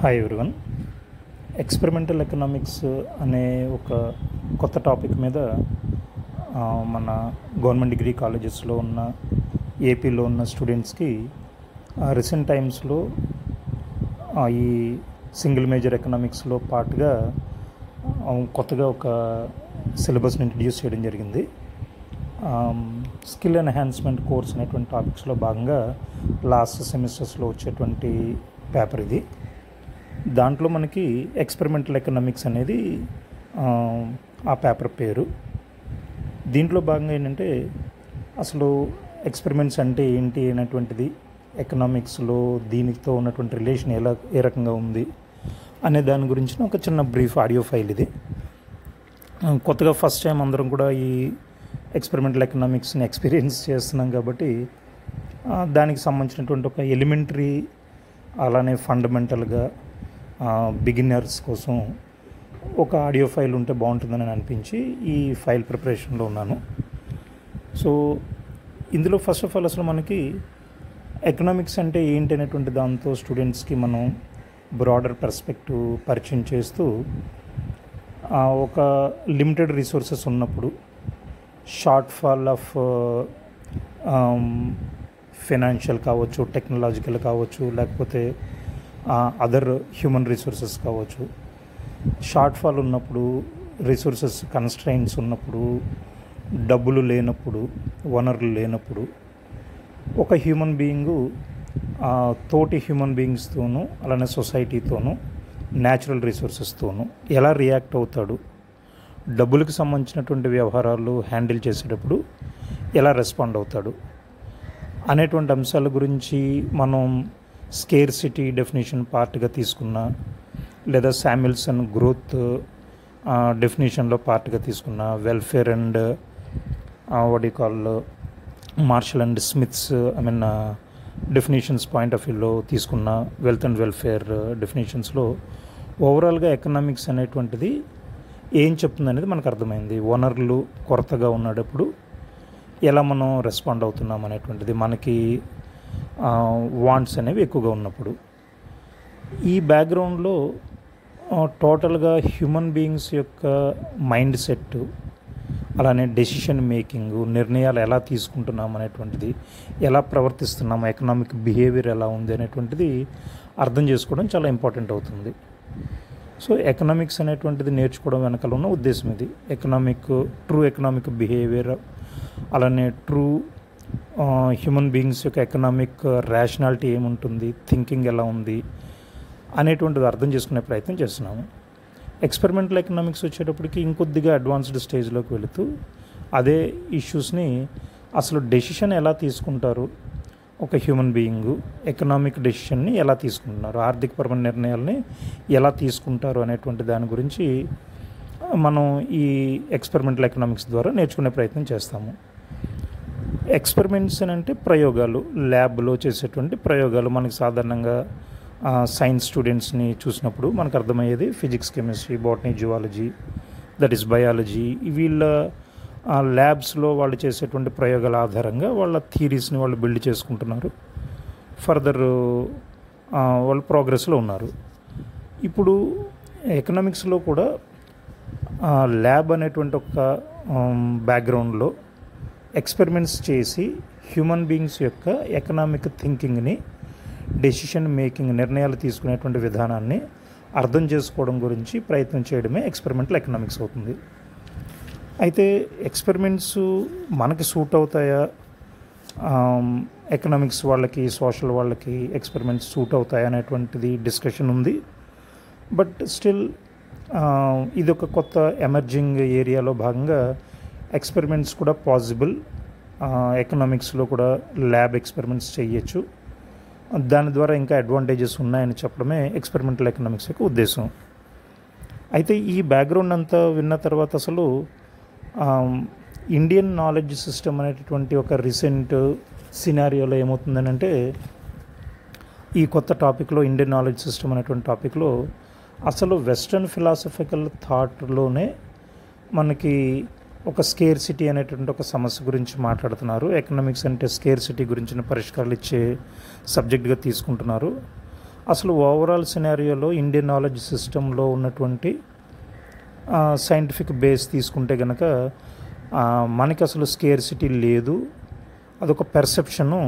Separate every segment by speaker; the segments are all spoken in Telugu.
Speaker 1: Hi everyone. ఎక్స్పెరిమెంటల్ ఎకనామిక్స్ అనే ఒక కొత్త టాపిక్ మీద మన గవర్నమెంట్ డిగ్రీ కాలేజెస్లో ఉన్న ఏపీలో ఉన్న స్టూడెంట్స్కి రీసెంట్ టైమ్స్లో ఈ సింగిల్ మేజర్ ఎకనామిక్స్లో పార్ట్గా కొత్తగా ఒక సిలబస్ని ఇంట్రడ్యూస్ చేయడం జరిగింది. స్కిల్ ఎన్హాన్స్మెంట్ కోర్స్ అనేటువంటి టాపిక్స్లో భాగంగా లాస్ట్ సెమిస్టర్స్లో వచ్చేటువంటి పేపర్ ఇది. దాంట్లో మనకి ఎక్స్పెరిమెంటల్ ఎకనామిక్స్ అనేది ఆ పేపర్ పేరు. దీంట్లో భాగంగా ఏంటంటే అసలు ఎక్స్పెరిమెంట్స్ అంటే ఏంటి అనేటువంటిది, ఎకనామిక్స్లో దీనితో ఉన్నటువంటి రిలేషన్ ఏ రకంగా ఉంది అనే దాని గురించి ఒక చిన్న బ్రీఫ్ ఆడియో ఫైల్ ఇది. కొత్తగా ఫస్ట్ టైం అందరం కూడా ఈ ఎక్స్పెరిమెంటల్ ఎకనామిక్స్ని ఎక్స్పీరియన్స్ చేస్తున్నాం కాబట్టి దానికి సంబంధించినటువంటి ఒక ఎలిమెంటరీ అలానే ఫండమెంటల్గా బిగినర్స్ కోసం ఒక ఆడియో ఫైల్ ఉంటే బాగుంటుందని అనిపించి ఈ ఫైల్ ప్రిపరేషన్లో ఉన్నాను. సో ఇందులో ఫస్ట్ ఆఫ్ ఆల్ అసలు మనకి ఎకనామిక్స్ అంటే ఏంటి అనేటువంటి దాంతో స్టూడెంట్స్కి మనం బ్రాడర్ పర్స్పెక్టివ్ పరిచయం చేస్తూ ఒక లిమిటెడ్ రిసోర్సెస్ ఉన్నప్పుడు, షార్ట్ ఫాల్ ఆఫ్ ఫైనాన్షియల్ కావచ్చు, టెక్నాలజికల్ కావచ్చు, లేకపోతే అదర్ హ్యూమన్ రిసోర్సెస్ కావచ్చు, షార్ట్ ఫాల్ ఉన్నప్పుడు, రిసోర్సెస్ కన్స్ట్రైంట్స్ ఉన్నప్పుడు, డబ్బులు లేనప్పుడు, వనరులు లేనప్పుడు ఒక హ్యూమన్ బీయింగు తోటి హ్యూమన్ బీయింగ్స్తోనూ అలానే సొసైటీతోనూ న్యాచురల్ రిసోర్సెస్తోనూ ఎలా రియాక్ట్ అవుతాడు, డబ్బులకు సంబంధించినటువంటి వ్యవహారాలు హ్యాండిల్ చేసేటప్పుడు ఎలా రెస్పాండ్ అవుతాడు అనేటువంటి అంశాల గురించి మనం స్కేర్సిటీ డెఫినేషన్ పార్ట్గా తీసుకున్న, లేదా శామ్యుల్సన్ గ్రోత్ డెఫినేషన్లో పార్ట్గా తీసుకున్న, welfare and Marshall and Smith's definitions point of వ్యూలో తీసుకున్న వెల్త్ అండ్ వెల్ఫేర్ డెఫినేషన్స్లో ఓవరాల్గా ఎకనామిక్స్ అనేటువంటిది ఏం చెప్తుంది అనేది మనకు అర్థమైంది. వనరులు కొరతగా ఉన్నప్పుడు ఎలా మనం రెస్పాండ్ అవుతున్నాం అనేటువంటిది, మనకి వాంట్స్ అనేవి ఎక్కువగా ఉన్నప్పుడు. ఈ బ్యాక్గ్రౌండ్లో టోటల్గా హ్యూమన్ బీయింగ్స్ యొక్క మైండ్ సెట్, అలానే డెసిషన్ మేకింగ్, నిర్ణయాలు ఎలా తీసుకుంటున్నాం అనేటువంటిది, ఎలా ప్రవర్తిస్తున్నాము, ఎకనామిక్ బిహేవియర్ ఎలా ఉంది అనేటువంటిది అర్థం చేసుకోవడం చాలా ఇంపార్టెంట్ అవుతుంది. సో ఎకనామిక్స్ అనేటువంటిది నేర్చుకోవడం వెనకాల ఉన్న ఉద్దేశం ఇది. ట్రూ ఎకనామిక్ బిహేవియర్, అలానే ట్రూ హ్యూమన్ బీయింగ్స్ యొక్క ఎకనామిక్ రేషనాలిటీ ఏముంటుంది, థింకింగ్ ఎలా ఉంది అనేటువంటిది అర్థం చేసుకునే ప్రయత్నం చేస్తున్నాము. ఎక్స్పెరిమెంటల్ ఎకనామిక్స్ వచ్చేటప్పటికి ఇంకొద్దిగా అడ్వాన్స్డ్ స్టేజ్లోకి వెళుతూ అదే ఇష్యూస్ని, అసలు డెసిషన్ ఎలా తీసుకుంటారు ఒక హ్యూమన్ బీయింగు, ఎకనామిక్ డెసిషన్ని ఎలా తీసుకుంటున్నారు, ఆర్థికపరమైన నిర్ణయాలని ఎలా తీసుకుంటారు అనేటువంటి దాని గురించి మనం ఈ ఎక్స్పెరిమెంటల్ ఎకనామిక్స్ ద్వారా నేర్చుకునే ప్రయత్నం చేస్తాము. ఎక్స్పెరిమెంట్స్ అని అంటే ప్రయోగాలు, ల్యాబ్లో చేసేటువంటి ప్రయోగాలు. మనకి సాధారణంగా సైన్స్ స్టూడెంట్స్ని చూసినప్పుడు మనకు అర్థమయ్యేది physics, chemistry, botany, zoology, that is biology. వీళ్ళ ల్యాబ్స్లో వాళ్ళు చేసేటువంటి ప్రయోగాల ఆధారంగా వాళ్ళ థీరీస్ని వాళ్ళు బిల్డ్ చేసుకుంటున్నారు. ఫర్దర్ వాళ్ళు ప్రోగ్రెస్లో ఉన్నారు. ఇప్పుడు ఎకనామిక్స్లో కూడా ల్యాబ్ అనేటువంటి ఒక బ్యాక్గ్రౌండ్లో ఎక్స్పెరిమెంట్స్ చేసి హ్యూమన్ బీయింగ్స్ యొక్క ఎకనామిక్ థింకింగ్ని, డెసిషన్ మేకింగ్, నిర్ణయాలు తీసుకునేటువంటి విధానాన్ని అర్థం చేసుకోవడం గురించి ప్రయత్నం చేయడమే ఎక్స్పెరిమెంటల్ ఎకనామిక్స్ అవుతుంది. అయితే ఎక్స్పెరిమెంట్స్ మనకి సూట్ అవుతాయా, ఎకనామిక్స్ వాళ్ళకి, సోషల్ వాళ్ళకి ఎక్స్పెరిమెంట్స్ సూట్ అవుతాయా అనేటువంటిది డిస్కషన్ ఉంది. బట్ స్టిల్ ఇది ఒక కొత్త ఎమర్జింగ్ ఏరియాలో భాగంగా ఎక్స్పెరిమెంట్స్ కూడా పాసిబుల్. ఎకనామిక్స్లో కూడా ల్యాబ్ ఎక్స్పెరిమెంట్స్ చేయొచ్చు. దాని ద్వారా ఇంకా అడ్వాంటేజెస్ ఉన్నాయని చెప్పడమే ఎక్స్పెరిమెంటల్ ఎకనామిక్స్ యొక్క ఉద్దేశం. అయితే ఈ బ్యాక్గ్రౌండ్ అంతా విన్న తర్వాత అసలు ఇండియన్ నాలెడ్జ్ సిస్టమ్ అనేటటువంటి ఒక రీసెంట్ సినారియోలో ఏమవుతుందని అంటే, ఈ కొత్త టాపిక్లో ఇండియన్ నాలెడ్జ్ సిస్టమ్ అనేటువంటి టాపిక్లో అసలు వెస్ట్రన్ ఫిలాసఫికల్ థాట్లోనే మనకి ఒక స్కేర్సిటీ అనేటువంటి ఒక సమస్య గురించి మాట్లాడుతున్నారు. ఎకనామిక్స్ అంటే స్కేర్సిటీ గురించిన పరిష్కారాలు ఇచ్చే సబ్జెక్ట్గా తీసుకుంటున్నారు. అసలు ఓవరాల్ సినారియోలో ఇండియన్ నాలెడ్జ్ సిస్టంలో ఉన్నటువంటి సైంటిఫిక్ బేస్ తీసుకుంటే కనుక మనకి అసలు స్కేర్సిటీ లేదు, అదొక పెర్సెప్షను.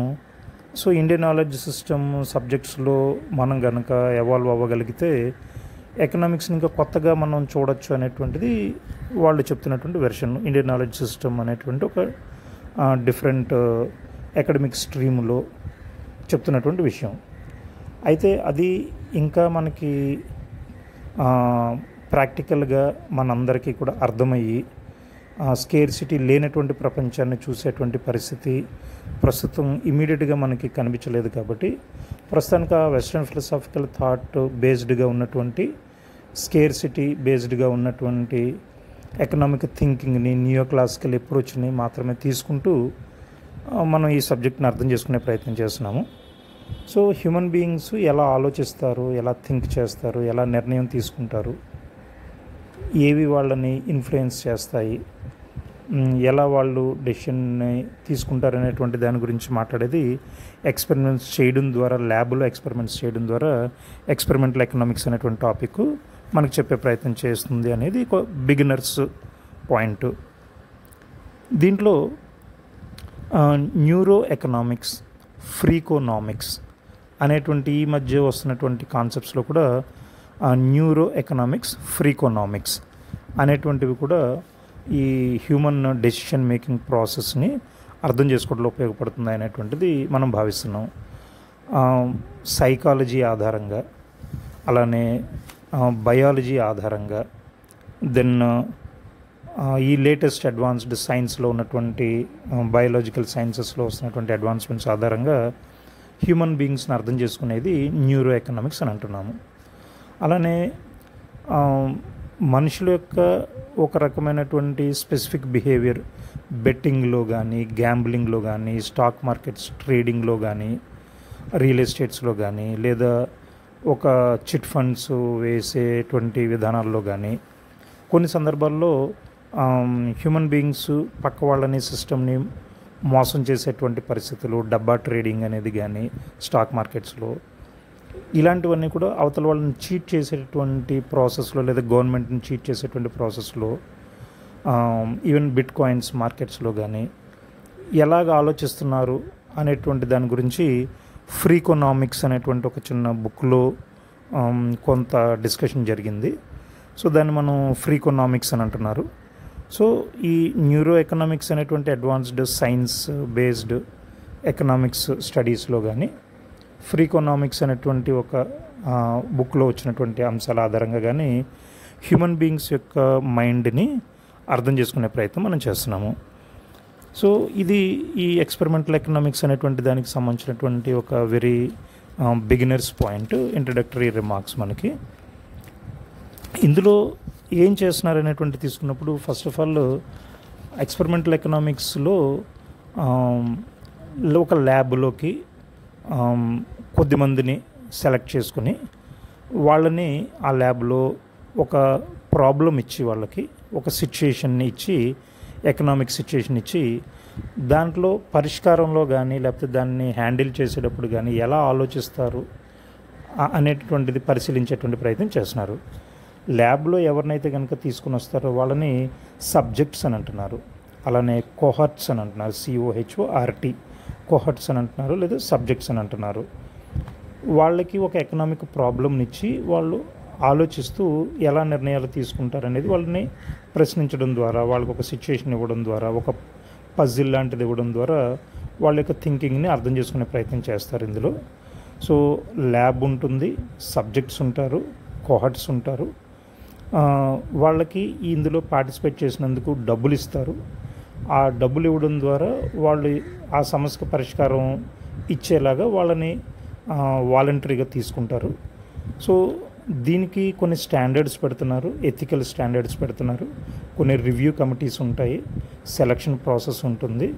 Speaker 1: సో ఇండియన్ నాలెడ్జ్ సిస్టమ్ సబ్జెక్ట్స్లో మనం కనుక ఎవాల్వ్ అవ్వగలిగితే ఎకనామిక్స్ని ఇంకా కొత్తగా మనం చూడొచ్చు అనేటువంటిది వాళ్ళు చెప్తున్నటువంటి వెర్షన్. ఇండియన్ నాలెడ్జ్ సిస్టమ్ అనేటువంటి ఒక డిఫరెంట్ అకాడమిక్ స్ట్రీమ్లో చెప్తున్నటువంటి విషయం. అయితే అది ఇంకా మనకి ప్రాక్టికల్గా మనందరికీ కూడా అర్థమయ్యి స్కేర్సిటీ లేనటువంటి ప్రపంచాన్ని చూసేటువంటి పరిస్థితి ప్రస్తుతం ఇమీడియట్గా మనకి కనిపించలేదు. కాబట్టి ప్రస్తుతానికి ఆ వెస్ట్రన్ ఫిలసాఫికల్ థాట్ బేస్డ్గా ఉన్నటువంటి స్కేర్సిటీ బేస్డ్గా ఉన్నటువంటి ఎకనామిక్ థింకింగ్ని, నియో క్లాసికల్ అప్రోచ్ని మాత్రమే తీసుకుంటూ మనం ఈ సబ్జెక్ట్ని అర్థం చేసుకునే ప్రయత్నం చేస్తున్నాము. సో హ్యూమన్ బీయింగ్స్ ఎలా ఆలోచిస్తారు, ఎలా థింక్ చేస్తారు, ఎలా నిర్ణయం తీసుకుంటారు, ఏవి వాళ్ళని ఇన్ఫ్లుయెన్స్ చేస్తాయి, ఎలా వాళ్ళు డెసిషన్ని తీసుకుంటారు అనేటువంటి దాని గురించి మాట్లాడేది ఎక్స్పెరిమెంట్స్ చేయడం ద్వారా, ల్యాబ్లో ఎక్స్పెరిమెంట్స్ చేయడం ద్వారా ఎక్స్పెరిమెంటల్ ఎకనామిక్స్ అనేటువంటి టాపిక్ మనకు చెప్పే ప్రయత్నం చేస్తుంది అనేది ఒక బిగినర్స్ పాయింట్. దీంట్లో న్యూరో ఎకనామిక్స్, ఫ్రీకోనామిక్స్ అనేటువంటి ఈ మధ్య వస్తున్నటువంటి కాన్సెప్ట్స్లో కూడా న్యూరో ఎకనామిక్స్, ఫ్రీకోనామిక్స్ అనేటువంటివి కూడా ఈ హ్యూమన్ డెసిషన్ మేకింగ్ ప్రాసెస్ని అర్థం చేసుకోవడంలో ఉపయోగపడుతుంది అనేటువంటిది మనం భావిస్తున్నాం. సైకాలజీ ఆధారంగా, అలానే బయాలజీ ఆధారంగా, దెన్ ఈ లేటెస్ట్ అడ్వాన్స్డ్ సైన్స్లో ఉన్నటువంటి బయాలజికల్ సైన్సెస్లో వస్తున్నటువంటి అడ్వాన్స్మెంట్స్ ఆధారంగా హ్యూమన్ బీయింగ్స్ని అర్థం చేసుకునేది న్యూరో ఎకనామిక్స్ అని అంటున్నాము. అలానే మనుషుల యొక్క ఒక రకమైనటువంటి స్పెసిఫిక్ బిహేవియర్ బెట్టింగ్లో కానీ, గ్యాంబ్లింగ్లో కానీ, స్టాక్ మార్కెట్స్ ట్రేడింగ్లో కానీ, రియల్ ఎస్టేట్స్లో కానీ, లేదా ఒక చిట్ ఫండ్స్ వేసేటువంటి విధానాల్లో కానీ, కొన్ని సందర్భాల్లో హ్యూమన్ బీయింగ్స్ పక్క వాళ్ళని, సిస్టమ్ని మోసం చేసేటువంటి పరిస్థితులు, డబ్బా ట్రేడింగ్ అనేది కానీ స్టాక్ మార్కెట్స్లో, ఇలాంటివన్నీ కూడా అవతల వాళ్ళని చీట్ చేసేటువంటి ప్రాసెస్లో, లేదా గవర్నమెంట్ని చీట్ చేసేటువంటి ప్రాసెస్లో, ఈవెన్ బిట్ కాయిన్స్ మార్కెట్స్లో కానీ ఎలాగ ఆలోచిస్తున్నారు అనేటువంటి దాని గురించి ఫ్రీకోనామిక్స్ అనేటువంటి ఒక చిన్న బుక్లో కొంత డిస్కషన్ జరిగింది. సో దాన్ని మనం ఫ్రీకోనామిక్స్ అని అంటున్నారు. సో ఈ న్యూరో ఎకనామిక్స్ అనేటువంటి అడ్వాన్స్డ్ సైన్స్ బేస్డ్ ఎకనామిక్స్ స్టడీస్లో కానీ, ఫ్రీకోనామిక్స్ అనేటువంటి ఒక బుక్లో వచ్చినటువంటి అంశాల ఆధారంగా కానీ హ్యూమన్ బీయింగ్స్ యొక్క మైండ్ని అర్థం చేసుకునే ప్రయత్నం మనం చేస్తున్నాము. సో ఇది ఈ ఎక్స్పెరిమెంటల్ ఎకనామిక్స్ అనేటువంటి దానికి సంబంధించినటువంటి ఒక very beginners point, introductory remarks. మనకి ఇందులో ఏం చేస్తున్నారు అనేటువంటి తీసుకున్నప్పుడు ఫస్ట్ ఆఫ్ ఆల్ ఎక్స్పెరిమెంటల్ ఎకనామిక్స్లో ఒక ల్యాబ్లోకి కొద్దిమందిని సెలెక్ట్ చేసుకుని వాళ్ళని ఆ ల్యాబ్లో ఒక ప్రాబ్లం ఇచ్చి, వాళ్ళకి ఒక సిచ్యుయేషన్ని ఇచ్చి, ఎకనామిక్ సిచ్యుయేషన్ ఇచ్చి, దాంట్లో పరిష్కారంలో కానీ లేకపోతే దాన్ని హ్యాండిల్ చేసేటప్పుడు కానీ ఎలా ఆలోచిస్తారు అనేటువంటిది పరిశీలించేటువంటి ప్రయత్నం చేస్తున్నారు. ల్యాబ్లో ఎవరినైతే కనుక తీసుకుని వస్తారో వాళ్ళని సబ్జెక్ట్స్ అని అంటున్నారు, అలానే కోహర్ట్స్ అని అంటున్నారు, COHORT కోహర్ట్స్ అని అంటున్నారు, లేదా సబ్జెక్ట్స్ అని అంటున్నారు. వాళ్ళకి ఒక ఎకనామిక్ ప్రాబ్లంని ఇచ్చి వాళ్ళు ఆలోచిస్తూ ఎలా నిర్ణయాలు తీసుకుంటారు అనేది వాళ్ళని ప్రశ్నించడం ద్వారా, వాళ్ళకి ఒక సిచ్యుయేషన్ ఇవ్వడం ద్వారా, ఒక పజిల్ లాంటిది ఇవ్వడం ద్వారా వాళ్ళ యొక్క థింకింగ్ని అర్థం చేసుకునే ప్రయత్నం చేస్తారు ఇందులో. సో ల్యాబ్ ఉంటుంది, సబ్జెక్ట్స్ ఉంటారు, కోహర్ట్స్ ఉంటారు. వాళ్ళకి ఇందులో పార్టిసిపేట్ చేసినందుకు డబ్బులు ఇస్తారు. ఆ డబ్బులు ఇవ్వడం ద్వారా వాళ్ళు ఆ సమస్యకు పరిష్కారం ఇచ్చేలాగా వాళ్ళని వాలంటరీగా తీసుకుంటారు. సో దీనికి కొన్ని స్టాండర్డ్స్ పెడుతున్నారు, ఎథికల్ స్టాండర్డ్స్ పెడుతున్నారు, కొన్ని రివ్యూ కమిటీస్ ఉంటాయి, సెలక్షన్ ప్రాసెస్ ఉంటుంది,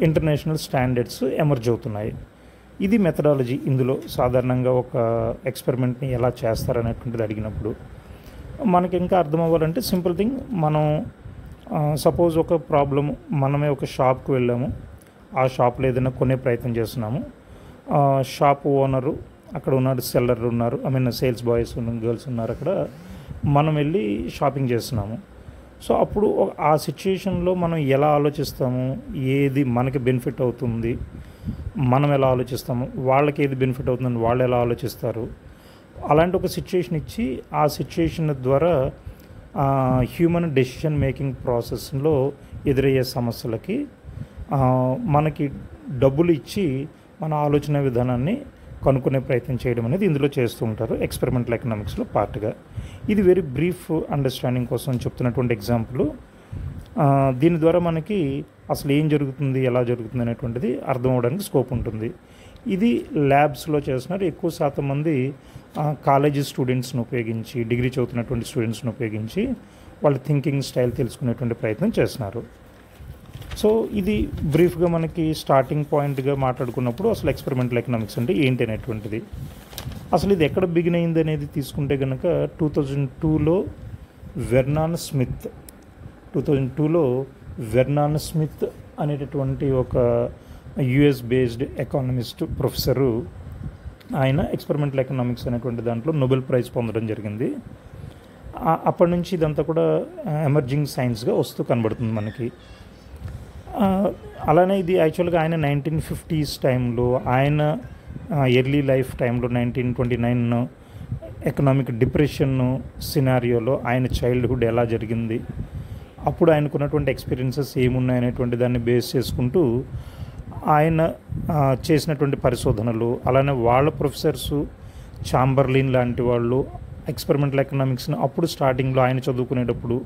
Speaker 1: ఇంటర్నేషనల్ స్టాండర్డ్స్ ఎమర్జ్ అవుతున్నాయి. ఇది మెథడాలజీ. ఇందులో సాధారణంగా ఒక ఎక్స్పెరిమెంట్ని ఎలా చేస్తారనేటువంటిది అడిగినప్పుడు మనకి ఇంకా అర్థం అవ్వాలంటే సింపుల్ థింగ్, మనం సపోజ్ ఒక ప్రాబ్లము, మనమే ఒక షాప్కి వెళ్ళాము, ఆ షాప్లో ఏదైనా కొనే ప్రయత్నం చేస్తున్నాము. షాప్ ఓనరు అక్కడ ఉన్నారు, సెల్లర్ ఉన్నారు, సేల్స్ బాయ్స్ గర్ల్స్ ఉన్నారు, అక్కడ మనం వెళ్ళి షాపింగ్ చేస్తున్నాము. సో అప్పుడు ఆ సిచ్యుయేషన్లో మనం ఎలా ఆలోచిస్తాము, ఏది మనకి బెనిఫిట్ అవుతుంది, మనం ఎలా ఆలోచిస్తాము, వాళ్ళకి ఏది బెనిఫిట్ అవుతుందని వాళ్ళు ఎలా ఆలోచిస్తారు, అలాంటి ఒక సిచ్యుయేషన్ ఇచ్చి ఆ సిచ్యుయేషన్ ద్వారా హ్యూమన్ డెసిషన్ మేకింగ్ ప్రాసెస్లో ఎదురయ్యే సమస్యలకి మనకి డబ్బులు ఇచ్చి మన ఆలోచన విధానాన్ని కనుక్కునే ప్రయత్నం చేయడం అనేది ఇందులో చేస్తూ ఉంటారు ఎక్స్పెరిమెంటల్ ఎకనామిక్స్లో పార్ట్గా. ఇది వెరీ బ్రీఫ్ అండర్స్టాండింగ్ కోసం చెప్తున్నటువంటి ఎగ్జాంపుల్. దీని ద్వారా మనకి అసలు ఏం జరుగుతుంది, ఎలా జరుగుతుంది అనేటువంటిది అర్థం అవడానికి స్కోప్ ఉంటుంది. ఇది ల్యాబ్స్లో చేస్తున్నారు. ఎక్కువ శాతం మంది కాలేజీ స్టూడెంట్స్ని ఉపయోగించి, డిగ్రీ చదువుతున్నటువంటి స్టూడెంట్స్ని ఉపయోగించి వాళ్ళ థింకింగ్ స్టైల్ తెలుసుకునేటువంటి ప్రయత్నం చేస్తున్నారు. సో ఇది బ్రీఫ్గా మనకి స్టార్టింగ్ పాయింట్గా మాట్లాడుకున్నప్పుడు అసలు ఎక్స్పెరిమెంటల్ ఎకనామిక్స్ అంటే ఏంటి అనేటువంటిది. అసలు ఇది ఎక్కడ బిగిన్ అయింది అనేది తీసుకుంటే కనుక 2002లో వెర్నాన్ స్మిత్ అనేటటువంటి ఒక యుఎస్ బేస్డ్ ఎకానమిస్ట్ ప్రొఫెసరు, ఆయన ఎక్స్పెరిమెంటల్ ఎకనామిక్స్ అనేటువంటి దాంట్లో నోబెల్ ప్రైజ్ పొందడం జరిగింది. అప్పటి నుంచి ఇదంతా కూడా ఎమర్జింగ్ సైన్స్గా వస్తూ కనబడుతుంది మనకి. అలానే ఇది యాక్చువల్గా ఆయన 1950s టైంలో, ఆయన ఎర్లీ లైఫ్ టైంలో 1929 ఎకనామిక్ డిప్రెషన్ సినారియోలో ఆయన చైల్డ్హుడ్ ఎలా జరిగింది, అప్పుడు ఆయనకున్నటువంటి ఎక్స్పీరియన్సెస్ ఏమున్నాయనేటువంటి దాన్ని బేస్ చేసుకుంటూ ఆయన చేసినటువంటి పరిశోధనలు, అలానే వాళ్ళ ప్రొఫెసర్సు చాంబర్లిన్ లాంటి వాళ్ళు ఎక్స్పెరిమెంటల్ ఎకనామిక్స్ని అప్పుడు స్టార్టింగ్లో ఆయన చదువుకునేటప్పుడు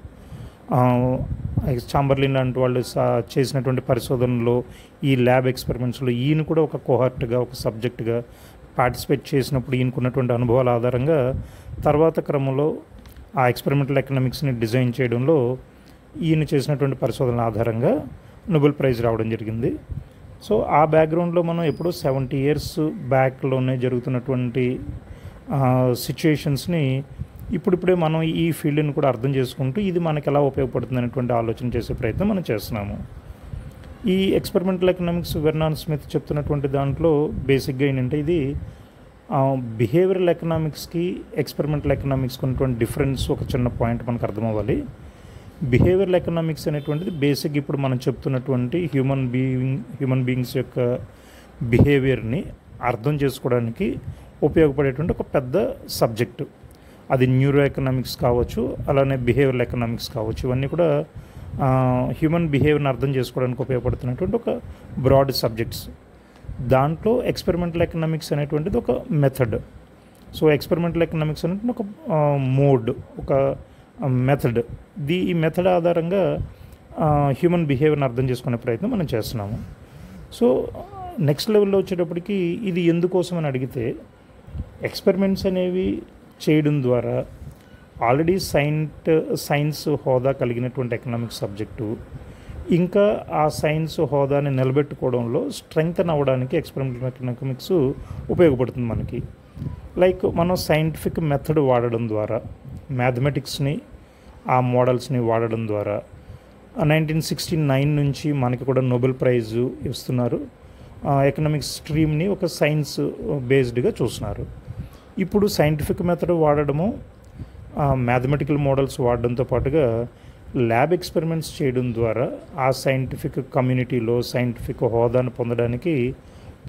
Speaker 1: చాంబర్లిన్ లాంటి వాళ్ళు చేసినటువంటి పరిశోధనలో, ఈ ల్యాబ్ ఎక్స్పెరిమెంట్స్లో ఈయన కూడా ఒక కోహార్ట్గా, ఒక సబ్జెక్ట్గా పార్టిసిపేట్ చేసినప్పుడు ఈయనకున్నటువంటి అనుభవాల ఆధారంగా తర్వాత క్రమంలో ఆ ఎక్స్పెరిమెంటల్ ఎకనామిక్స్ని డిజైన్ చేయడంలో ఈయన చేసినటువంటి పరిశోధనల ఆధారంగా నోబెల్ ప్రైజ్ రావడం జరిగింది. సో ఆ బ్యాక్గ్రౌండ్లో మనం ఎప్పుడో 70 years బ్యాక్లోనే జరుగుతున్నటువంటి సిచ్యుయేషన్స్ని ఇప్పుడిప్పుడే మనం ఈ ఫీల్డ్ని కూడా అర్థం చేసుకుంటూ ఇది మనకి ఎలా ఉపయోగపడుతుంది అనేటువంటి ఆలోచన చేసే ప్రయత్నం మనం చేస్తున్నాము. ఈ ఎక్స్పెరిమెంటల్ ఎకనామిక్స్ వెర్నాన్ స్మిత్ చెప్తున్నటువంటి దాంట్లో బేసిక్గా ఏంటంటే, ఇది బిహేవియరల్ ఎకనామిక్స్కి ఎక్స్పెరిమెంటల్ ఎకనామిక్స్కి ఉన్నటువంటి డిఫరెన్స్ ఒక చిన్న పాయింట్ మనకు అర్థం అవ్వాలి. బిహేవియరల్ ఎకనామిక్స్ అనేటువంటిది బేసిక్ ఇప్పుడు మనం చెప్తున్నటువంటి హ్యూమన్ బీయింగ్స్ యొక్క బిహేవియర్ని అర్థం చేసుకోవడానికి ఉపయోగపడేటువంటి ఒక పెద్ద సబ్జెక్టు. అది న్యూరో ఎకనామిక్స్ కావచ్చు, అలానే బిహేవియరల్ ఎకనామిక్స్ కావచ్చు. ఇవన్నీ కూడా హ్యూమన్ బిహేవియర్ని అర్థం చేసుకోవడానికి ఉపయోగపడుతున్నటువంటి ఒక బ్రాడ్ సబ్జెక్ట్స్. దాంట్లో ఎక్స్పెరిమెంటల్ ఎకనామిక్స్ అనేటువంటిది ఒక మెథడ్. సో ఎక్స్పెరిమెంటల్ ఎకనామిక్స్ అనేటువంటి ఒక మోడ్, ఒక మెథడ్. ఈ మెథడ్ ఆధారంగా హ్యూమన్ బిహేవియర్ని అర్థం చేసుకునే ప్రయత్నం మనం చేస్తున్నాము. సో నెక్స్ట్ లెవెల్లో వచ్చేటప్పటికి ఇది ఎందుకోసం అని అడిగితే, ఎక్స్పెరిమెంట్స్ అనేవి చేయడం ద్వారా ఆల్రెడీ సైన్స్ హోదా కలిగినటువంటి ఎకనామిక్స్ సబ్జెక్టు ఇంకా ఆ సైన్స్ హోదాని నిలబెట్టుకోవడంలో స్ట్రెంగ్తన్ అవ్వడానికి ఎక్స్పెరిమెంటల్ ఎకనామిక్స్ ఉపయోగపడుతుంది మనకి. లైక్ మనం సైంటిఫిక్ మెథడ్ వాడడం ద్వారా, మ్యాథమెటిక్స్ని, ఆ మోడల్స్ని వాడడం ద్వారా 1969 నుంచి మనకి కూడా నోబెల్ ప్రైజ్ ఇస్తున్నారు. ఎకనామిక్స్ స్ట్రీమ్ని ఒక సైన్స్ బేస్డ్గా చూస్తున్నారు. ఇప్పుడు సైంటిఫిక్ మెథడ్ వాడడము, మ్యాథమెటికల్ మోడల్స్ వాడడంతో పాటుగా ల్యాబ్ ఎక్స్పెరిమెంట్స్ చేయడం ద్వారా ఆ సైంటిఫిక్ కమ్యూనిటీలో సైంటిఫిక్ హోదాను పొందడానికి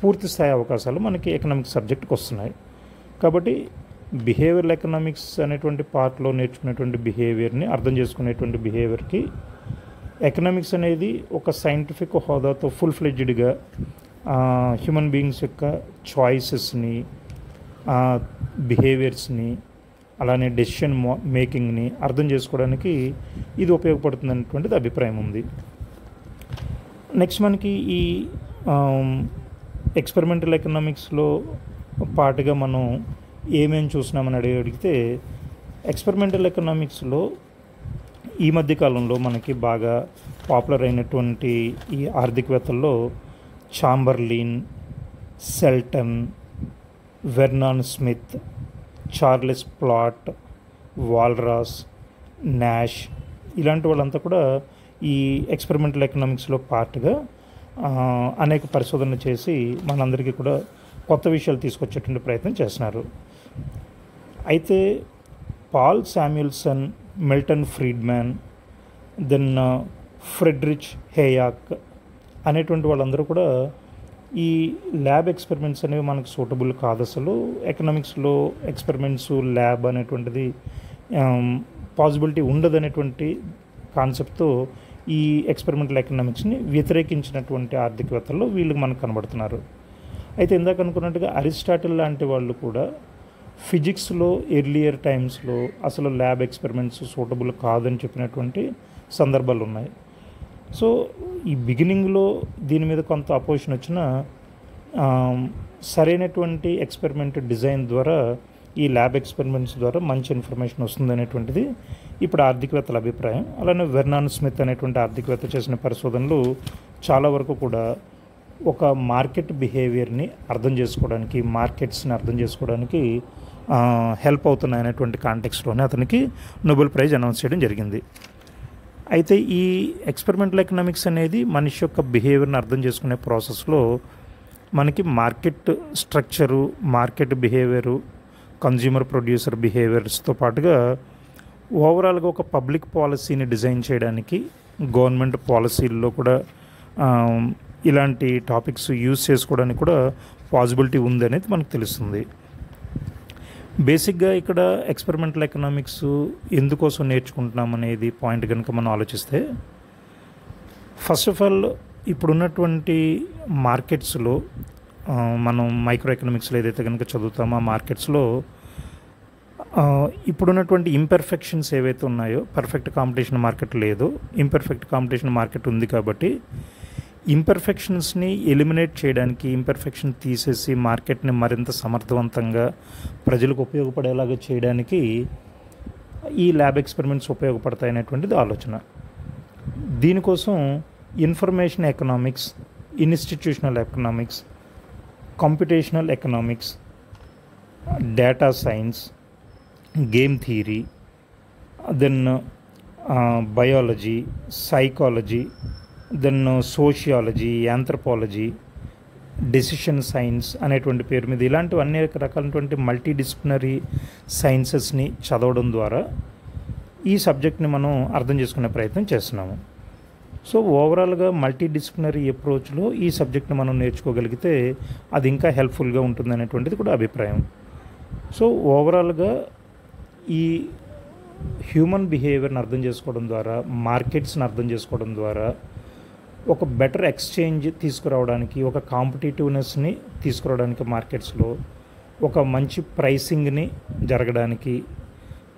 Speaker 1: పూర్తి స్థాయి అవకాశాలు మనకి ఎకనామిక్స్ సబ్జెక్ట్కి వస్తున్నాయి. కాబట్టి బిహేవియరల్ ఎకనామిక్స్ అనేటువంటి పార్ట్లో నేర్చుకునేటువంటి బిహేవియర్ని అర్థం చేసుకునేటువంటి బిహేవియర్కి ఎకనామిక్స్ అనేది ఒక సైంటిఫిక్ హోదాతో ఫుల్ ఫ్లెడ్జ్డ్గా హ్యూమన్ బీయింగ్స్ యొక్క చాయిసెస్ని, బిహేవియర్స్ని, అలానే డెసిషన్ మేకింగ్ని అర్థం చేసుకోవడానికి ఇది ఉపయోగపడుతుంది అనేటువంటిది అభిప్రాయం ఉంది. నెక్స్ట్ మనకి ఈ ఎక్స్పెరిమెంటల్ ఎకనామిక్స్లో పాటుగా మనం ఏమేమి చూసినామని అడిగితే, ఎక్స్పెరిమెంటల్ ఎకనామిక్స్లో ఈ మధ్యకాలంలో మనకి బాగా పాపులర్ అయినటువంటి ఈ ఆర్థికవేత్తల్లో Chamberlin, Selten, Vernon Smith, Charles Plott, Walras, Nash ఇలాంటి వాళ్ళంతా కూడా ఈ ఎక్స్పెరిమెంటల్ ఎకనామిక్స్లో పార్ట్గా అనేక పరిశోధనలు చేసి మనందరికీ కూడా కొత్త విషయాలు తీసుకొచ్చేటువంటి ప్రయత్నం చేస్తున్నారు. అయితే Paul Samuelson, Milton Friedman, then Friedrich Hayek అనేటువంటి వాళ్ళందరూ కూడా ఈ ల్యాబ్ ఎక్స్పెరిమెంట్స్ అనేవి మనకు సూటబుల్ కాదు, అసలు ఎకనామిక్స్లో ఎక్స్పెరిమెంట్స్ ల్యాబ్ అనేటువంటిది పాసిబిలిటీ ఉండదు అనేటువంటి కాన్సెప్ట్తో ఈ ఎక్స్పెరిమెంటల్ ఎకనామిక్స్ని వ్యతిరేకించినటువంటి ఆర్థికవేత్తల్లో వీళ్ళు మనకు కనబడుతున్నారు. అయితే ఇందాక అనుకున్నట్టుగా అరిస్టాటిల్ లాంటి వాళ్ళు కూడా ఫిజిక్స్లో ఎర్లియర్ టైమ్స్లో అసలు ల్యాబ్ ఎక్స్పెరిమెంట్స్ సూటబుల్ కాదని చెప్పినటువంటి సందర్భాలు ఉన్నాయి. సో ఈ బిగినింగ్లో దీని మీద కొంత అపోజిషన్ వచ్చినా సరైనటువంటి ఎక్స్పెరిమెంట్ డిజైన్ ద్వారా ఈ ల్యాబ్ ఎక్స్పెరిమెంట్స్ ద్వారా మంచి ఇన్ఫర్మేషన్ వస్తుంది అనేటువంటిది ఇప్పుడు ఆర్థికవేత్తల అభిప్రాయం. అలానే వెర్నాన్ స్మిత్ అనేటువంటి ఆర్థికవేత్త చేసిన పరిశోధనలు చాలా వరకు కూడా ఒక మార్కెట్ బిహేవియర్ని అర్థం చేసుకోవడానికి, మార్కెట్స్ని అర్థం చేసుకోవడానికి హెల్ప్ అవుతున్నాయి అనేటువంటి కాంటెక్స్లోనే అతనికి నోబెల్ ప్రైజ్ అనౌన్స్ చేయడం జరిగింది. అయితే ఈ ఎక్స్పెరిమెంటల్ ఎకనామిక్స్ అనేది మనిషి యొక్క బిహేవియర్ని అర్థం చేసుకునే ప్రాసెస్లో మనకి market structure, market behaviour, consumer producer బిహేవియర్స్తో పాటుగా ఓవరాల్గా ఒక పబ్లిక్ పాలసీని డిజైన్ చేయడానికి గవర్నమెంట్ పాలసీల్లో కూడా ఇలాంటి టాపిక్స్ యూజ్ చేసుకోవడానికి కూడా పాసిబిలిటీ ఉంది అనేది మనకు తెలుస్తుంది. బేసిక్గా ఇక్కడ ఎక్స్పెరిమెంటల్ ఎకనామిక్స్ ఎందుకోసం నేర్చుకుంటున్నాం అనేది పాయింట్ కనుక మనం ఆలోచిస్తే, ఫస్ట్ ఆఫ్ ఆల్ ఇప్పుడున్నటువంటి మార్కెట్స్లో మనం మైక్రో ఎకనామిక్స్లో ఏదైతే కనుక చదువుతామో ఆ మార్కెట్స్లో ఇప్పుడున్నటువంటి ఇంపర్ఫెక్షన్స్ ఏవైతే ఉన్నాయో, పర్ఫెక్ట్ కాంపిటీషన్ మార్కెట్ లేదు, ఇంపర్ఫెక్ట్ కాంపిటీషన్ మార్కెట్ ఉంది. కాబట్టి ఇంపర్ఫెక్షన్స్ని ఎలిమినేట్ చేయడానికి, ఇంపర్ఫెక్షన్ తీసేసి మార్కెట్ని మరింత సమర్థవంతంగా ప్రజలకు ఉపయోగపడేలాగా చేయడానికి ఈ ల్యాబ్ ఎక్స్పెరిమెంట్స్ ఉపయోగపడతాయి అనేటువంటిది ఆలోచన. దీనికోసం information economics, institutional economics, computational economics, data science, game theory, then biology, psychology, then sociology, anthropology, decision science అనేటువంటి పేరు మీద ఇలాంటివి అనేక రకాలైనటువంటి మల్టీ డిసిప్లినరీ సైన్సెస్ని చదవడం ద్వారా ఈ సబ్జెక్ట్ని మనం అర్థం చేసుకునే ప్రయత్నం చేస్తున్నాము. సో ఓవరాల్గా మల్టీ డిసిప్లినరీ అప్రోచ్లో ఈ సబ్జెక్ట్ని మనం నేర్చుకోగలిగితే అది ఇంకా హెల్ప్ఫుల్గా ఉంటుంది అనేటువంటిది కూడా అభిప్రాయం. సో ఓవరాల్గా ఈ హ్యూమన్ బిహేవియర్ని అర్థం చేసుకోవడం ద్వారా, మార్కెట్స్ని అర్థం చేసుకోవడం ద్వారా ఒక బెటర్ ఎక్స్చేంజ్ తీసుకురావడానికి, ఒక కాంపిటేటివ్నెస్ని తీసుకురావడానికి, మార్కెట్స్లో ఒక మంచి ప్రైసింగ్ని జరగడానికి,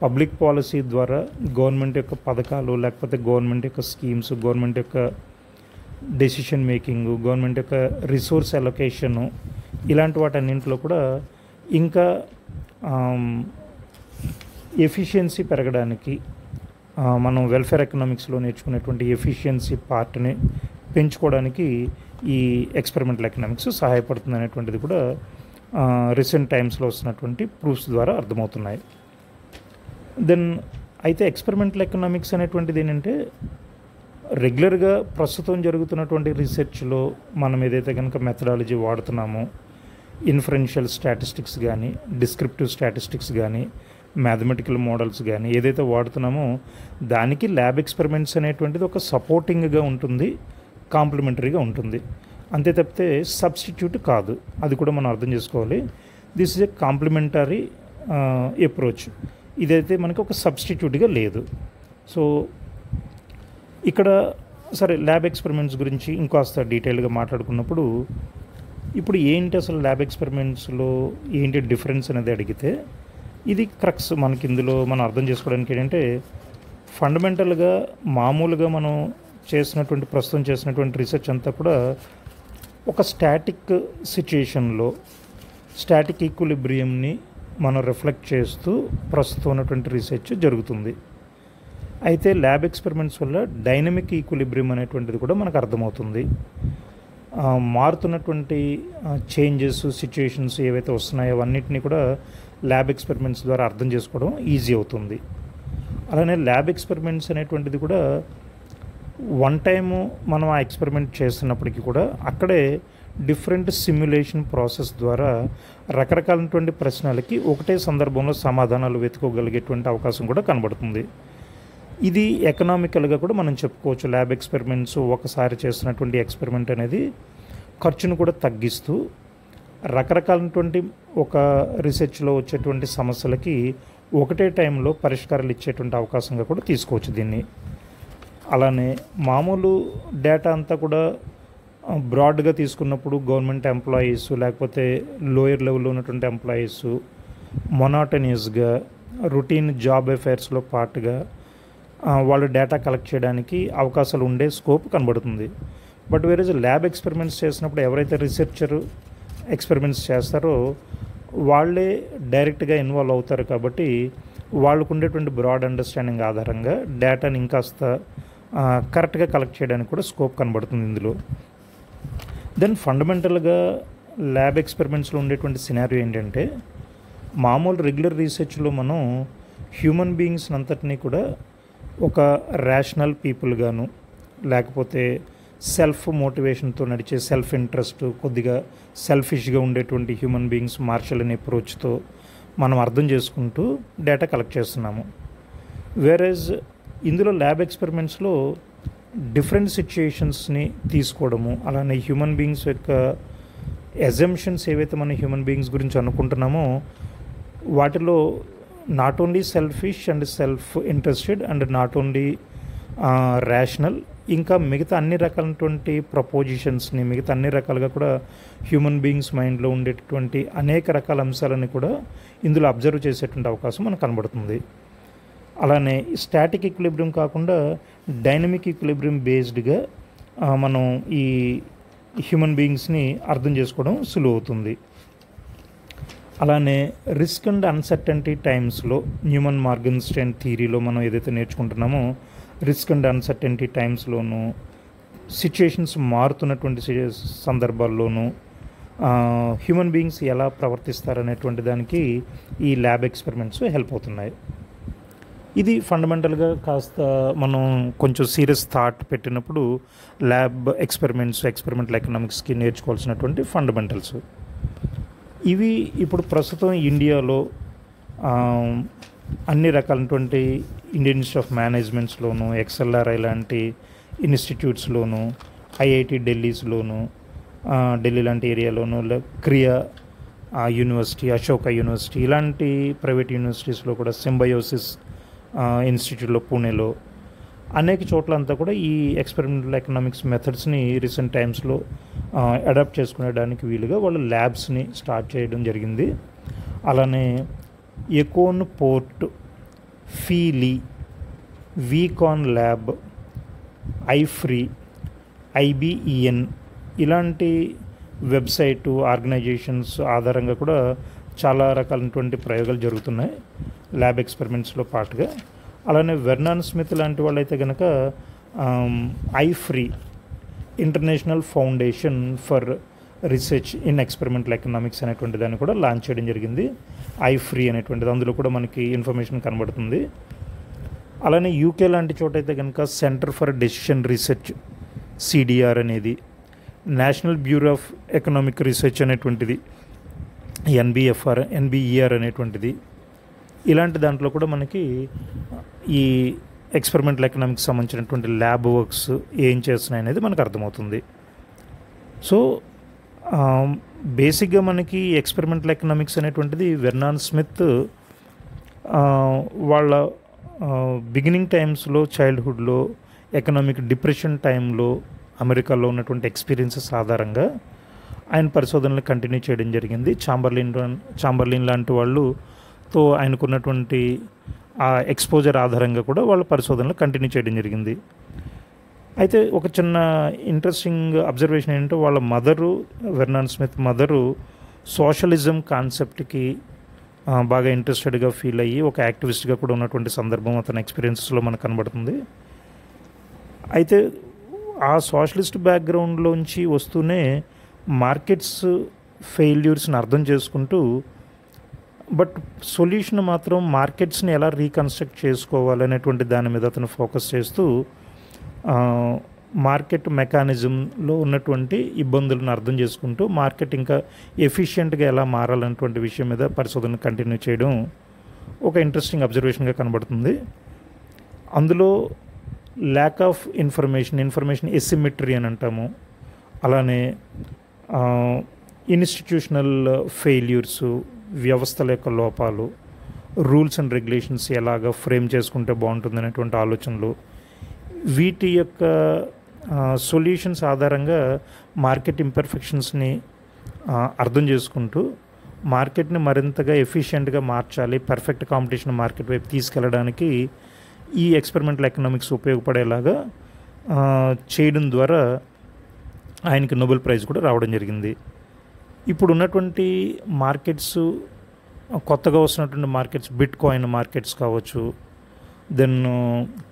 Speaker 1: పబ్లిక్ పాలసీ ద్వారా గవర్నమెంట్ యొక్క పథకాలు, లేకపోతే గవర్నమెంట్ యొక్క స్కీమ్స్, గవర్నమెంట్ యొక్క డెసిషన్ మేకింగ్, గవర్నమెంట్ యొక్క రిసోర్స్ అలొకేషను, ఇలాంటి వాటన్నింటిలో కూడా ఇంకా ఎఫిషియన్సీ పెరగడానికి, మనం వెల్ఫేర్ ఎకనామిక్స్లో నేర్చుకునేటువంటి ఎఫిషియన్సీ పార్ట్ని పెంచుకోవడానికి ఈ ఎక్స్పెరిమెంటల్ ఎకనామిక్స్ సహాయపడుతుంది అనేటువంటిది కూడా రీసెంట్ టైమ్స్లో వస్తున్నటువంటి ప్రూఫ్స్ ద్వారా అర్థమవుతున్నాయి. దెన్ అయితే ఎక్స్పెరిమెంటల్ ఎకనామిక్స్ అనేటువంటిది ఏంటంటే, రెగ్యులర్గా ప్రస్తుతం జరుగుతున్నటువంటి రీసెర్చ్లో మనం ఏదైతే కనుక మెథడాలజీ వాడుతున్నామో, ఇన్ఫరెన్షియల్ స్టాటిస్టిక్స్ కానీ, డిస్క్రిప్టివ్ స్టాటిస్టిక్స్ కానీ, మ్యాథమెటికల్ మోడల్స్ కానీ ఏదైతే వాడుతున్నామో దానికి ల్యాబ్ ఎక్స్పెరిమెంట్స్ అనేటువంటిది ఒక సపోర్టింగ్గా ఉంటుంది, కాంప్లిమెంటరీగా ఉంటుంది. అంతే తప్పితే సబ్స్టిట్యూట్ కాదు, అది కూడా మనం అర్థం చేసుకోవాలి. This is a complementary approach. ఇదైతే మనకి ఒక సబ్స్టిట్యూట్గా లేదు. సో ఇక్కడ సరే ల్యాబ్ ఎక్స్పెరిమెంట్స్ గురించి ఇంకాస్త డీటెయిల్గా మాట్లాడుకున్నప్పుడు, ఇప్పుడు ఏంటి అసలు ల్యాబ్ ఎక్స్పెరిమెంట్స్లో ఏంటి డిఫరెన్స్ అనేది అడిగితే, ఇది క్రక్స్ మనకి ఇందులో మనం అర్థం చేసుకోవడానికి ఏంటంటే, ఫండమెంటల్గా మామూలుగా మనం ప్రస్తుతం చేసినటువంటి రీసెర్చ్ అంతా కూడా ఒక స్టాటిక్ సిచ్యుయేషన్లో స్టాటిక్ ఈక్విలిబ్రియంని మనం రిఫ్లెక్ట్ చేస్తూ ప్రస్తుతం ఉన్నటువంటి రీసెర్చ్ జరుగుతుంది. అయితే ల్యాబ్ ఎక్స్పెరిమెంట్స్ వల్ల డైనమిక్ ఈక్విలిబ్రియం అనేటువంటిది కూడా మనకు అర్థమవుతుంది. మారుతున్నటువంటి చేంజెస్, సిచ్యుయేషన్స్ ఏవైతే వస్తున్నాయో అవన్నిటినీ కూడా ల్యాబ్ ఎక్స్పెరిమెంట్స్ ద్వారా అర్థం చేసుకోవడం ఈజీ అవుతుంది. అలానే ల్యాబ్ ఎక్స్పెరిమెంట్స్ అనేటువంటిది కూడా వన్ టైము మనం ఆ ఎక్స్పెరిమెంట్ చేస్తున్నప్పటికీ కూడా అక్కడే డిఫరెంట్ సిమ్యులేషన్ ప్రాసెస్ ద్వారా రకరకాలైనటువంటి ప్రశ్నలకి ఒకటే సందర్భంలో సమాధానాలు వెతుకోగలిగేటువంటి అవకాశం కూడా కనబడుతుంది. ఇది ఎకనామికల్గా కూడా మనం చెప్పుకోవచ్చు. ల్యాబ్ ఎక్స్పెరిమెంట్స్ ఒకసారి చేస్తున్నటువంటి ఎక్స్పెరిమెంట్ అనేది ఖర్చును కూడా తగ్గిస్తూ రకరకాలైనటువంటి ఒక రీసెర్చ్లో వచ్చేటువంటి సమస్యలకి ఒకటే టైంలో పరిష్కారాలు ఇచ్చేటువంటి అవకాశంగా కూడా తీసుకోవచ్చు దీన్ని. అలానే మామూలు డేటా అంతా కూడా బ్రాడ్గా తీసుకున్నప్పుడు గవర్నమెంట్ ఎంప్లాయీస్ లేకపోతే లోయర్ లెవెల్లో ఉన్నటువంటి ఎంప్లాయీస్ మొనాటనియస్గా రొటీన్ జాబ్ అఫైర్స్లో పార్ట్గా వాళ్ళు డేటా కలెక్ట్ చేయడానికి అవకాశాలు ఉండే స్కోప్ కనబడుతుంది. బట్ వేరేజ్ ల్యాబ్ ఎక్స్పెరిమెంట్స్ చేసినప్పుడు ఎవరైతే రీసెర్చర్ ఎక్స్పెరిమెంట్స్ చేస్తారో వాళ్ళే డైరెక్ట్గా ఇన్వాల్వ్ అవుతారు కాబట్టి వాళ్ళకు ఉండేటువంటి బ్రాడ్ అండర్స్టాండింగ్ ఆధారంగా డేటాని ఇంకాస్త కరెక్ట్గా కలెక్ట్ చేయడానికి కూడా స్కోప్ కనబడుతుంది ఇందులో. దెన్ ఫండమెంటల్గా ల్యాబ్ ఎక్స్పెరిమెంట్స్లో ఉండేటువంటి సినారియో ఏంటంటే మామూలు రెగ్యులర్ రీసెర్చ్లో మనం హ్యూమన్ బీయింగ్స్ అంతటినీ కూడా ఒక రేషనల్ పీపుల్గాను లేకపోతే సెల్ఫ్ మోటివేషన్తో నడిచే సెల్ఫ్ ఇంట్రెస్ట్ కొద్దిగా సెల్ఫిష్గా ఉండేటువంటి హ్యూమన్ బీయింగ్స్ మార్షల్ అనే అప్రోచ్తో మనం అర్థం చేసుకుంటూ డేటా కలెక్ట్ చేస్తున్నాము. వేరేజ్ ఇందులో ల్యాబ్ ఎక్స్పెరిమెంట్స్లో డిఫరెంట్ సిచ్యుయేషన్స్ని తీసుకోవడము అలానే హ్యూమన్ బీయింగ్స్ యొక్క అజంప్షన్స్ ఏవైతే మనం హ్యూమన్ బీయింగ్స్ గురించి అనుకుంటున్నామో వాటిలో not only selfish and self interested and not only rational ఇంకా మిగతా అన్ని రకాలైనటువంటి ప్రపోజిషన్స్ని మిగతా అన్ని రకాలుగా కూడా హ్యూమన్ బీయింగ్స్ మైండ్లో ఉండేటటువంటి అనేక రకాల అంశాలని కూడా ఇందులో అబ్జర్వ్ చేసేటువంటి అవకాశం మనకు కనబడుతుంది. అలానే స్టాటిక్ ఈక్విలిబ్రియం కాకుండా డైనమిక్ ఈక్విలిబ్రియం బేస్డ్గా మనం ఈ హ్యూమన్ బీయింగ్స్ని అర్థం చేసుకోవడం సులువు అవుతుంది. అలానే రిస్క్ అండ్ అన్సర్టెనిటీ టైమ్స్లో న్యూమన్ మార్గన్స్టైన్ థియరీలో మనం ఏదైతే నేర్చుకుంటున్నామో రిస్క్ అండ్ అన్సర్టెనిటీ టైమ్స్లోనూ సిచ్యుయేషన్స్ మారుతున్నటువంటి సందర్భాల్లోనూ హ్యూమన్ బీయింగ్స్ ఎలా ప్రవర్తిస్తారనేటువంటి దానికి ఈ ల్యాబ్ ఎక్స్పెరిమెంట్స్ హెల్ప్ అవుతున్నాయి. ఇది ఫండమెంటల్గా కాస్త మనం కొంచెం సీరియస్ థాట్ పెట్టినప్పుడు ల్యాబ్ ఎక్స్పెరిమెంటల్ ఎకనామిక్స్కి నేర్చుకోవాల్సినటువంటి ఫండమెంటల్స్ ఇవి. ఇప్పుడు ప్రస్తుతం ఇండియాలో అన్ని రకాలైనటువంటి ఇండియన్ ఇన్స్టిట్యూట్ ఆఫ్ మేనేజ్మెంట్స్లోను ఎక్స్ఎల్ఆర్ఐ లాంటి ఇన్స్టిట్యూట్స్లోను ఐఐటి ఢిల్లీస్లోను ఢిల్లీ లాంటి ఏరియాలోను క్రియా యూనివర్సిటీ అశోక యూనివర్సిటీ ఇలాంటి ప్రైవేట్ యూనివర్సిటీస్లో కూడా సింబయోసిస్ ఇన్స్టిట్యూట్లో పూణేలో అనేక చోట్ల అంతా కూడా ఈ ఎక్స్పెరిమెంటల్ ఎకనామిక్స్ మెథడ్స్ని రీసెంట్ టైమ్స్లో అడాప్ట్ చేసుకునేడానికి వీలుగా వాళ్ళు ల్యాబ్స్ని స్టార్ట్ చేయడం జరిగింది. అలానే ఎకోన్ పోర్ట్, ఫీలీ, వీకాన్ ల్యాబ్, ఐఫ్రీ, ఐబిఈఎన్ ఇలాంటి వెబ్సైటు ఆర్గనైజేషన్స్ ఆధారంగా కూడా చాలా రకాలైనటువంటి ప్రయోగాలు జరుగుతున్నాయి ల్యాబ్ ఎక్స్పెరిమెంట్స్లో పాటుగా. అలానే వెర్నాన్ స్మిత్ లాంటి వాళ్ళైతే కనుక IFREE international foundation for research in experimental economics అనేటువంటి దాన్ని కూడా లాంచ్ చేయడం జరిగింది. ఐఫ్రీ అనేటువంటిది అందులో కూడా మనకి ఇన్ఫర్మేషన్ కనబడుతుంది. అలానే యూకే లాంటి చోట అయితే కనుక centre for decision research CDR అనేది, national bureau of economic research అనేటువంటిది ఎన్బిఈఆర్ అనేటువంటిది, ఇలాంటి దాంట్లో కూడా మనకి ఈ ఎక్స్పెరిమెంటల్ ఎకనామిక్స్ సంబంధించినటువంటి ల్యాబ్ వర్క్స్ ఏం చేస్తున్నాయి అనేది మనకు అర్థమవుతుంది. సో బేసిక్గా మనకి ఎక్స్పెరిమెంటల్ ఎకనామిక్స్ అనేటువంటిది వెర్నాన్ స్మిత్ వాళ్ళ బిగినింగ్ టైమ్స్లో చైల్డ్హుడ్లో ఎకనామిక్ డిప్రెషన్ టైంలో అమెరికాలో ఉన్నటువంటి ఎక్స్పీరియన్సెస్ ఆధారంగా ఆయన పరిశోధనలు కంటిన్యూ చేయడం జరిగింది. చాంబర్లిన్ లాంటి వాళ్ళతో ఆయనకున్నటువంటి ఆ ఎక్స్పోజర్ ఆధారంగా కూడా వాళ్ళ పరిశోధనలు కంటిన్యూ చేయడం జరిగింది. అయితే ఒక చిన్న ఇంట్రెస్టింగ్ అబ్జర్వేషన్ ఏంటంటే వాళ్ళ mother, Vernon Smith mother socialism కాన్సెప్ట్కి బాగా ఇంట్రెస్టెడ్గా ఫీల్ అయ్యి ఒక యాక్టివిస్ట్గా కూడా ఉన్నటువంటి సందర్భం అతని ఎక్స్పీరియన్సెస్లో మనకు కనబడుతుంది. అయితే ఆ సోషలిస్ట్ బ్యాక్గ్రౌండ్లోంచి వస్తూనే మార్కెట్స్ ఫెయిల్యూర్స్ని అర్థం చేసుకుంటూ బట్ సొల్యూషన్ మాత్రం మార్కెట్స్ని ఎలా రీకన్స్ట్రక్ట్ చేసుకోవాలనేటువంటి దాని మీద అతను ఫోకస్ చేస్తూ మార్కెట్ మెకానిజంలో ఉన్నటువంటి ఇబ్బందులను అర్థం చేసుకుంటూ మార్కెట్ ఇంకా ఎఫిషియెంట్గా ఎలా మారాలన్నటువంటి విషయం మీద పరిశోధన కంటిన్యూ చేయడం ఒక ఇంట్రెస్టింగ్ అబ్జర్వేషన్గా కనబడుతుంది. అందులో ల్యాక్ ఆఫ్ ఇన్ఫర్మేషన్ ఎసిమెట్రీ అని అంటాము. అలానే ఇన్స్టిట్యూషనల్ ఫెయిల్యూర్స్, వ్యవస్థల యొక్క లోపాలు, రూల్స్ అండ్ రెగ్యులేషన్స్ ఎలాగ ఫ్రేమ్ చేసుకుంటే బాగుంటుంది అనేటువంటి ఆలోచనలు, వీటి యొక్క సొల్యూషన్స్ ఆధారంగా మార్కెట్ ఇంపర్ఫెక్షన్స్ని అర్థం చేసుకుంటూ మార్కెట్ని మరింతగా ఎఫిషియెంట్గా మార్చాలి, పర్ఫెక్ట్ కాంపిటీషన్ మార్కెట్ వైపు తీసుకెళ్ళడానికి ఈ ఎక్స్పెరిమెంటల్ ఎకనామిక్స్ ఉపయోగపడేలాగా చేయడం ద్వారా ఆయనకి నోబెల్ ప్రైజ్ కూడా రావడం జరిగింది. ఇప్పుడు ఉన్నటువంటి మార్కెట్స్, కొత్తగా వస్తున్నటువంటి మార్కెట్స్, బిట్ కాయిన్ మార్కెట్స్ కావచ్చు, then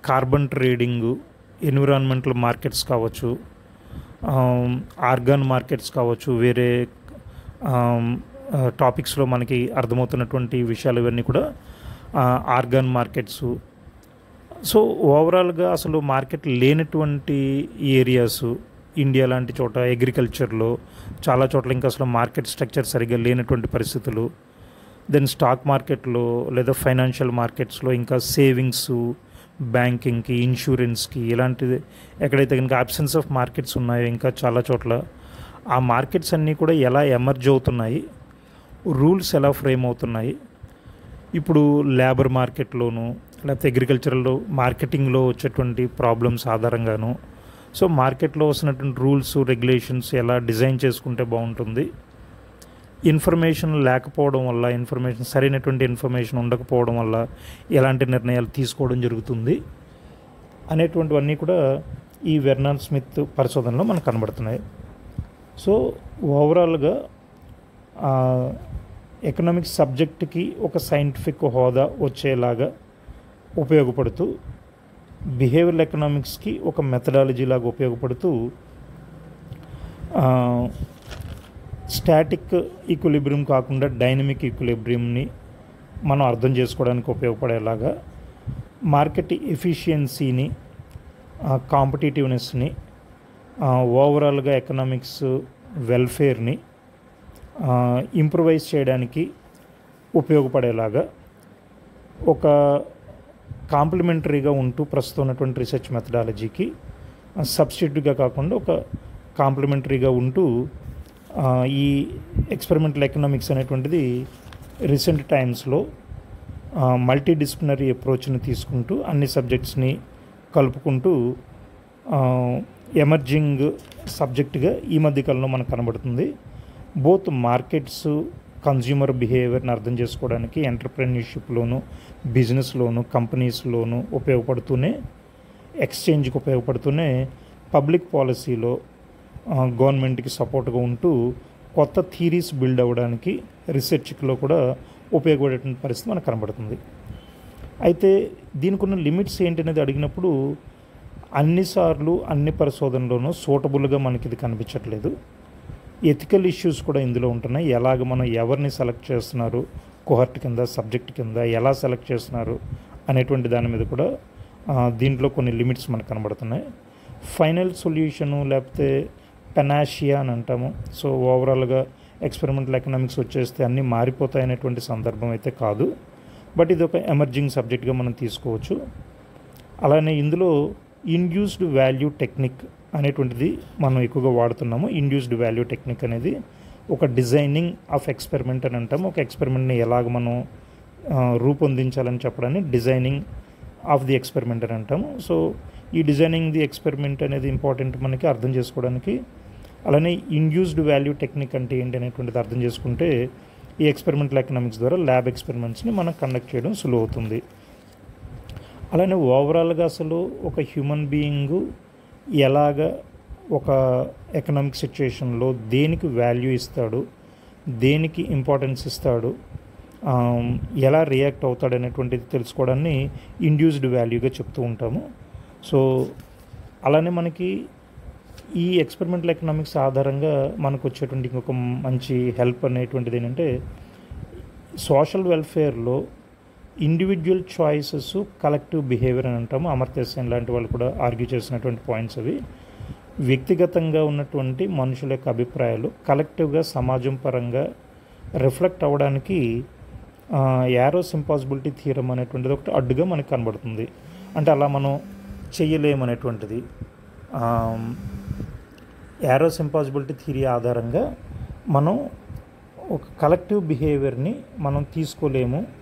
Speaker 1: carbon trading, environmental markets కావచ్చు, ఆర్గాన్ మార్కెట్స్ కావచ్చు, వేరే టాపిక్స్లో మనకి అర్థమవుతున్నటువంటి విషయాలు ఇవన్నీ కూడా ఆర్గాన్ మార్కెట్స్. సో ఓవరాల్గా అసలు మార్కెట్ లేనటువంటి ఏరియాస్, ఇండియా లాంటి చోట అగ్రికల్చర్లో చాలా చోట్ల ఇంకా అసలు మార్కెట్ స్ట్రక్చర్ సరిగ్గా లేనటువంటి పరిస్థితులు, దెన్ స్టాక్ మార్కెట్లో లేదా ఫైనాన్షియల్ మార్కెట్స్లో ఇంకా సేవింగ్స్, బ్యాంకింగ్కి, ఇన్సూరెన్స్కి ఇలాంటిది ఎక్కడైతే కనుక అబ్సెన్స్ ఆఫ్ మార్కెట్స్ ఉన్నాయో ఇంకా చాలా చోట్ల ఆ మార్కెట్స్ అన్నీ కూడా ఎలా ఎమర్జ్ అవుతున్నాయి, రూల్స్ ఎలా ఫ్రేమ్ అవుతున్నాయి, ఇప్పుడు లేబర్ మార్కెట్లోను లేకపోతే అగ్రికల్చరల్లో మార్కెటింగ్లో వచ్చేటువంటి ప్రాబ్లమ్స్ ఆధారంగాను, సో మార్కెట్లో వస్తున్నటువంటి రూల్స్ రెగ్యులేషన్స్ ఎలా డిజైన్ చేసుకుంటే బాగుంటుంది, ఇన్ఫర్మేషన్ లేకపోవడం వల్ల, సరైనటువంటి ఇన్ఫర్మేషన్ ఉండకపోవడం వల్ల ఎలాంటి నిర్ణయాలు తీసుకోవడం జరుగుతుంది అనేటువంటివన్నీ కూడా ఈ వెర్నాన్ స్మిత్ పరిశోధనలో మనకు కనబడుతున్నాయి. సో ఓవరాల్గా ఎకనామిక్స్ సబ్జెక్ట్కి ఒక సైంటిఫిక్ హోదా వచ్చేలాగా ఉపయోగపడుతూ, బిహేవియరల్ ఎకనామిక్స్కి ఒక మెథడాలజీ లాగా ఉపయోగపడుతూ, స్టాటిక్ ఈక్విలిబ్రియం కాకుండా డైనమిక్ ఈక్విలిబ్రియంని మనం అర్థం చేసుకోవడానికి ఉపయోగపడేలాగా, మార్కెట్ ఎఫిషియన్సీని, కాంపిటేటివ్నెస్ని, ఓవరాల్గా ఎకనామిక్స్ వెల్ఫేర్ని ఇంప్రూవైజ్ చేయడానికి ఉపయోగపడేలాగా ఒక కాంప్లిమెంటరీగా ఉంటూ ప్రస్తుతం ఉన్నటువంటి రీసెర్చ్ మెథడాలజీకి సబ్స్టిట్యూట్గా కాకుండా ఒక కాంప్లిమెంటరీగా ఉంటూ ఈ ఎక్స్పెరిమెంటల్ ఎకనామిక్స్ అనేటువంటిది రీసెంట్ టైమ్స్లో మల్టీ డిసిప్లినరీ అప్రోచ్ని తీసుకుంటూ అన్ని సబ్జెక్ట్స్ని కలుపుకుంటూ ఎమర్జింగ్ సబ్జెక్ట్గా ఈ మధ్యకాలంలో మనకు కనబడుతుంది. బోత్ మార్కెట్స్, కన్జ్యూమర్ బిహేవియర్ని అర్థం చేసుకోవడానికి ఎంటర్ప్రెన్యూర్షిప్లోను, బిజినెస్లోను, కంపెనీస్లోను ఉపయోగపడుతూనే, ఎక్స్చేంజ్కి ఉపయోగపడుతూనే, పబ్లిక్ పాలసీలో గవర్నమెంట్కి సపోర్ట్గా ఉంటూ కొత్త థీరీస్ బిల్డ్ అవ్వడానికి రీసెర్చ్లో కూడా ఉపయోగపడేటువంటి పరిస్థితి మనకు కనబడుతుంది. అయితే దీనికి ఉన్న లిమిట్స్ ఏంటనేది అడిగినప్పుడు అన్నిసార్లు అన్ని పరిశోధనలోనూ సూటబుల్గా మనకి ఇది కనిపించట్లేదు. ఎథికల్ ఇష్యూస్ కూడా ఇందులో ఉంటున్నాయి. ఎలాగ మనం ఎవరిని సెలెక్ట్ చేస్తున్నారు, కోహర్ట్ కింద, సబ్జెక్ట్ కింద ఎలా సెలెక్ట్ చేస్తున్నారు అనేటువంటి దాని మీద కూడా దీంట్లో కొన్ని లిమిట్స్ మనకు కనబడుతున్నాయి. ఫైనల్ సొల్యూషను లేకపోతే పెనాషియా అని అంటాము. సో ఓవరాల్గా ఎక్స్పెరిమెంటల్ ఎకనామిక్స్ వచ్చేస్తే అన్నీ మారిపోతాయి అనేటువంటి సందర్భం అయితే కాదు. బట్ ఇది ఒక ఎమర్జింగ్ సబ్జెక్ట్గా మనం తీసుకోవచ్చు. అలానే ఇందులో ఇండ్యూస్డ్ వాల్యూ టెక్నిక్ అనేటువంటిది మనం ఎక్కువగా వాడుతున్నాము. ఇండ్యూస్డ్ వాల్యూ టెక్నిక్ అనేది ఒక డిజైనింగ్ ఆఫ్ ఎక్స్పెరిమెంట్ అని అంటాము. ఒక ఎక్స్పెరిమెంట్ని ఎలాగ మనం రూపొందించాలని చెప్పడాన్ని డిజైనింగ్ ఆఫ్ ది ఎక్స్పెరిమెంట్ అని అంటాము. సో ఈ డిజైనింగ్ ది ఎక్స్పెరిమెంట్ అనేది ఇంపార్టెంట్ మనకి అర్థం చేసుకోవడానికి. అలానే ఇండ్యూస్డ్ వాల్యూ టెక్నిక్ అంటే ఏంటి అనేటువంటిది అర్థం చేసుకుంటే ఈ ఎక్స్పెరిమెంటల్ ఎకనామిక్స్ ద్వారా ల్యాబ్ ఎక్స్పెరిమెంట్స్ని మనం కండక్ట్ చేయడం సులువు అవుతుంది. అలానే ఓవరాల్గా అసలు ఒక హ్యూమన్ బీయింగు ఎలాగ ఒక ఎకనామిక్ సిచ్యుయేషన్లో దేనికి వాల్యూ ఇస్తాడు, దేనికి ఇంపార్టెన్స్ ఇస్తాడు, ఎలా రియాక్ట్ అవుతాడు అనేటువంటిది తెలుసుకోవడాన్ని ఇండ్యూస్డ్ వాల్యూగా చెప్తూ ఉంటాము. సో అలానే మనకి ఈ ఎక్స్పెరిమెంటల్ ఎకనామిక్స్ ఆధారంగా మనకు వచ్చేటువంటి ఇంకొక మంచి హెల్ప్ అనేటువంటిది ఏంటంటే సోషల్ వెల్ఫేర్లో ఇండివిజువల్ చాయిసెస్, కలెక్టివ్ బిహేవియర్ అని అంటాము. అమర్త్య సేన్ లాంటి వాళ్ళు కూడా ఆర్గ్యూ చేసినటువంటి పాయింట్స్ అవి. వ్యక్తిగతంగా ఉన్నటువంటి మనుషుల యొక్క అభిప్రాయాలు కలెక్టివ్గా సమాజం పరంగా రిఫ్లెక్ట్ అవ్వడానికి యారోస్ ఇంపాసిబిలిటీ థియరం అనేటువంటిది ఒకటి అడ్డుగా మనకు కనబడుతుంది. అంటే అలా మనం చెయ్యలేమనేటువంటిది. యారోస్ ఇంపాసిబిలిటీ థియరీ ఆధారంగా మనం ఒక కలెక్టివ్ బిహేవియర్ని మనం తీసుకోలేము,